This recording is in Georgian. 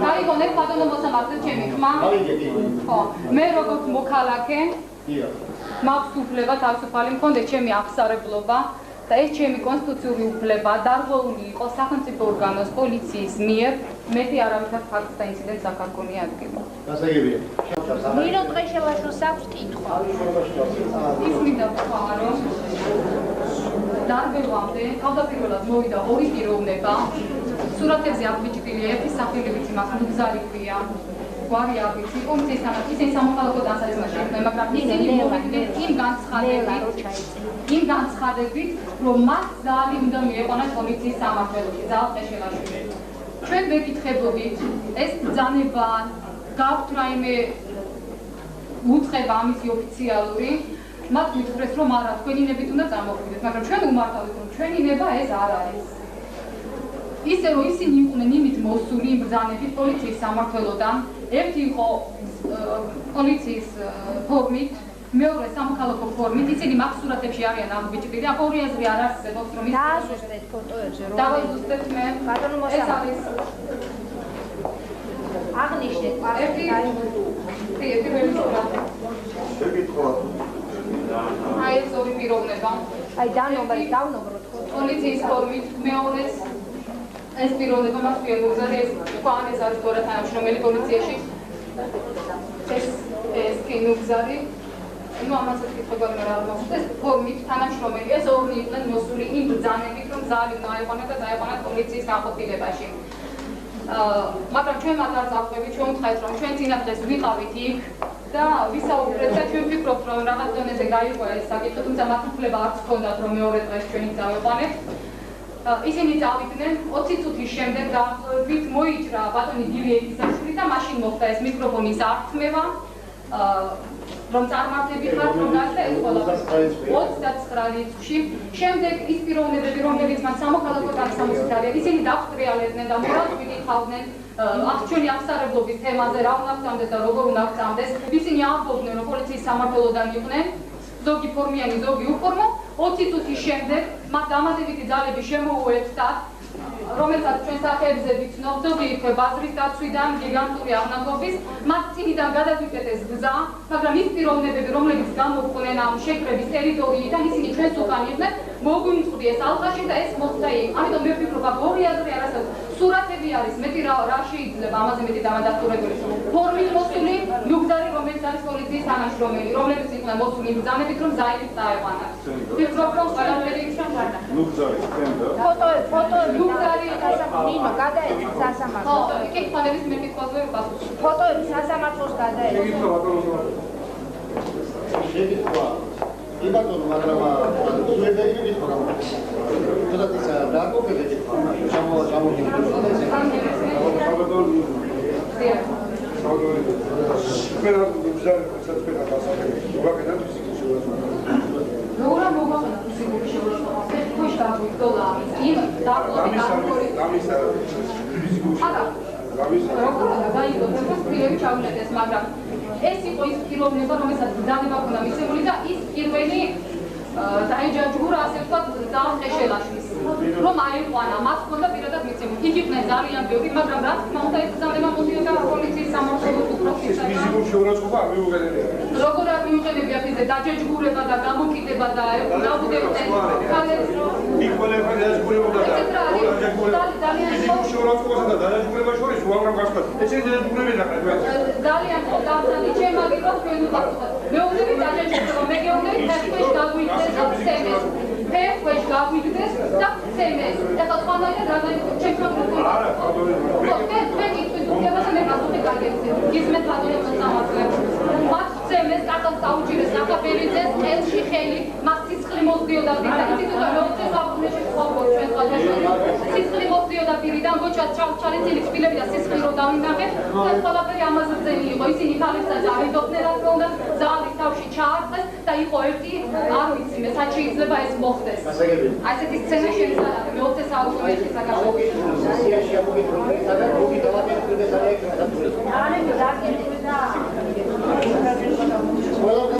გაიგონებ ბატონო მოსამართლე ჩემი ხმა? ხო, მე როგორც მოქალაქე მაქვს უფლება თავისუფალი მქონდეს ჩემი აღსარებლობა და ეს ჩემი კონსტიტუციური უფლება დარღვეული იყო სახელმწიფო ორგანოს პოლიციის მიერ მეტი არავითარ ფაქტს და ინციდენტს აქ არ გქონია ადგილი. გასაგებია. ნინო დღეშევაშვილს აქვს კითხვა. ის მინდა ვთქვა, რომ დარბევამდე თავდაპირველად მოვიდა ორი პიროვნება. სურათებზე აღბიჭდილია ერთი სახელებიც იმას მუგზარი ქვია. გვარი არ ვიცი, პოლიციის თანახმად ისინი სამოქალაქო დასაწყისში იყვნენ, მაგრამ ისინი მოვიდნენ იმ განცხადებით, რომ მას ზალი უნდა მიეყვანათ პოლიციის სამმართველოში, ზალყეშელაშვილი. ჩვენ ვეკითხებოდით, ეს ბრძანება გაქვთ რაიმე უწყება ამისი ოფიციალური, მათ გითხრეს, რომ არა, თქვენი ნებით უნდა წამოხვიდეთ, მაგრამ ჩვენ უმართავთ, რომ ჩვენი ნება ეს არ არის. ისე რომ ისინი იყვნენ იმით მოსული იმ ბრძანებით პოლიციის სამმართველოდან, ერთი იყო პოლიციის ფორმით, მეორე სამოქალაქო ფორმით, ისინი მაგ სურათებში არიან აღბიჭდილი, აქ ორი აზრი არ არსებობს, რომ ის დააზუსტეთ ფოტოებზე, რომ დავაზუსტეთ მე. ბატონო ეს არის აღნიშნეთ ერთი პირველი სურათი. აი ეს ორი პიროვნება. აი დავნობროთ პოლიციის ფორმით მეორეს ეს პიროვნება მას პირობზე ეს თქვენ ეს არის თორე თანამშრომელი პოლიციაში ეს კინოგზარი ну ამას კითხება რა მოხდეს ფორმით თანამშრომელი ეს ორი იყვნენ მოსული იმ ბრძანებით რომ ზალი დაიყვანა და დაიყვანა პოლიციის განყოფილებაში მაგრამ ჩვენ მათ არ წავყვებით ჩვენ ვთქვით რომ ჩვენ წინა დღეს ვიყავით იქ და ვისაუბრეთ და ჩვენ ვფიქრობთ რომ რაღაც დონეზე გაიგო ეს საკითხი თუმცა მათ უფლება არც ჰქონდათ რომ მეორე დღეს ჩვენი წავიყვანეთ ისინი წავიდნენ 20 წუთის შემდეგ დაახლოებით მოიჭრა ბატონი გივი ეკისაშვილი და მაშინ მოხდა ეს მიკროფონის ართმევა რომ წარმართები ხართ რომ გასა ეს ყველაფერი 29 რიცხვში შემდეგ ის პიროვნებები რომლებიც მან სამოქალაქო განსამოსით არიან ისინი დაგვტრიალებდნენ და მორალს ვიკითხავდნენ ჩვენი აღსარებლობის თემაზე რა უნდა გწამდეს და როგორ უნდა გწამდეს ისინი ამბობდნენ რომ პოლიციის სამმართველოდან იყვნენ ზოგი ფორმიანი ზოგი უფორმო 20 წუთის შემდეგ მათ დამატებითი ძალები შემოუერთდათ რომელსაც ჩვენ სახეებზე ვიცნობთ ზოგი იყო ბაზრის დაცვიდან გიგანტური აღნაგობის მათ წინიდან გადაგვიკეთეს გზა მაგრამ ის პიროვნებები რომლებიც გამოყვნენ ამ შეკრების ტერიტორიიდან ისინი ჩვენს უკან იყვნენ მოგვიმწყდეს ალყაში და ეს მოხდა იქ ამიტომ მე ვფიქრობ აქ ორი აზრი არასდროს სურათები არის მეტი რა შეიძლება ამაზე მეტი დამადასტურებელი ფორმით მოსული ლუგზარი რომელიც არის პოლიციის თანამშრომელი რომლებიც იყვნენ მოსული ბრძანებით რომ ზაილის დაეყვანათ ვფიქრობ რომ ყველაფერი იქ ჩარდა ლუგზარი ფოტო ლუგზარი ნინო გადაეცით სასამართლოს ხო იქ ხალხების მეკითხვაზე პასუხი ფოტოები სასამართლოს გადაეცით შეგიძლია იბატონო მაგრამ სუედები ვიქორა თუნდაც ის დაკოპებები ეს იყო ის პიროვნება, რომელსაც ბრძანება ჰქონდა მიცემული და ის პირველი დაეჯაჯურა ასე ვთქვათ ზალყეშელაშვილს რომ აიყვანა მას ჰქონდა პირადად მიცემული იქ იყვნენ ძალიან ბევრი მაგრამ რა თქმა უნდა ეს ბრძანება მოდიოდა პოლიციის სამმართველოს უფროსისაგან როგორ არ მიუღებია ფიზე დაჯაჯურება და გამოკიდება და დაუდებდნენ იქ ყველაფერი დაჯგურებოდა და ძალიან გავწადე ჩემ აგებას ჩვენ ვახსოვთ მეუბნები დაჯაჯურება მე გეუბნები თექვეშ გაგვიგდეს და ცემეს თექვეშ გაგვიგდეს და ცემეს ეხლა სხვანაირად რა ჩემ პროგრამაში არა მე გიყვით უგებასა მე პასუხი გაგეცე გიზმეთ ბატონო სამართლე მათ ცემეს კატოს დაუჭირეს ნახაბერიძეს ხელში ხელი მას სიცხლი მოსდიოდა და ინსტიტუტო მეოთხე საუკუნეში ხობო ჩვენ ხალხში სიცხლი მოსდიოდა პირიდან გოჩა ჩალიცილი წყვილები და სიცხლი რო დავინახეთ ეს ყველაფერი ამაზე ძელი იყო ისინი ხალხსაც არიდობდნენ რა თქმა უნდა ზალის თავში ჩაარყეს და იყო ერთი არ ვიცი მე სად შეიძლება ეს მოხდეს აი ესეთი სცენა შეიძლება მეოთხე საუკუნეში საქართველოში